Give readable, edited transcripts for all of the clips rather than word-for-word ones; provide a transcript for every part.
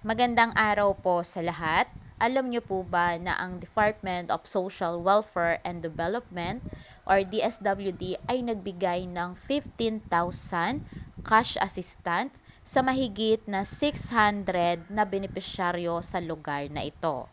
Magandang araw po sa lahat. Alam niyo po ba na ang Department of Social Welfare and Development or DSWD ay nagbigay ng 15,000 cash assistance sa mahigit na 600 na benepisyaryo sa lugar na ito.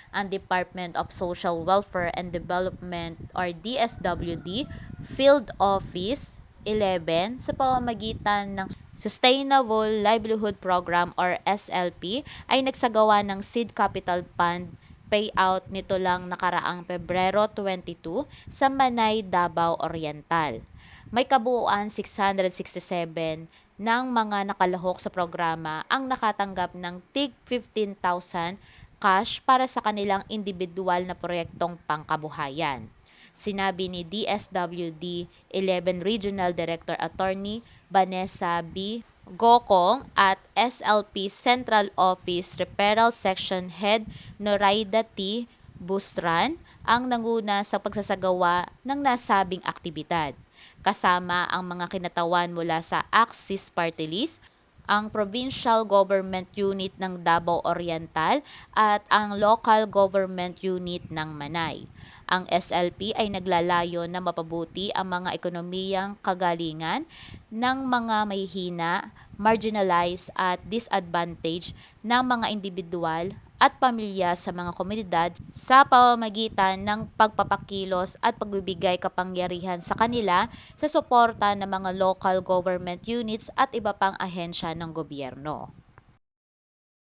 Ang Department of Social Welfare and Development or DSWD Field Office 11 sa pamamagitan ng Sustainable Livelihood Program or SLP ay nagsagawa ng Seed Capital Fund payout nito lang nakaraang Pebrero 22 sa Manay, Davao Oriental. May kabuuan 667 ng mga nakalahok sa programa ang nakatanggap ng tig 15,000 cash para sa kanilang individual na proyektong pangkabuhayan. Sinabi ni DSWD 11 Regional Director Attorney Vanessa B. Gokong at SLP Central Office Referral Section Head Noraida T. Bustran ang nanguna sa pagsasagawa ng nasabing aktibidad. Kasama ang mga kinatawan mula sa Axis Party List, ang Provincial Government Unit ng Davao Oriental at ang Local Government Unit ng Manay. Ang SLP ay naglalayo na mapabuti ang mga ekonomiyang kagalingan ng mga mahihina, marginalized at disadvantaged ng mga individual at pamilya sa mga komunidad sa pamamagitan ng pagpapakilos at pagbibigay kapangyarihan sa kanila sa suporta ng mga local government units at iba pang ahensya ng gobyerno.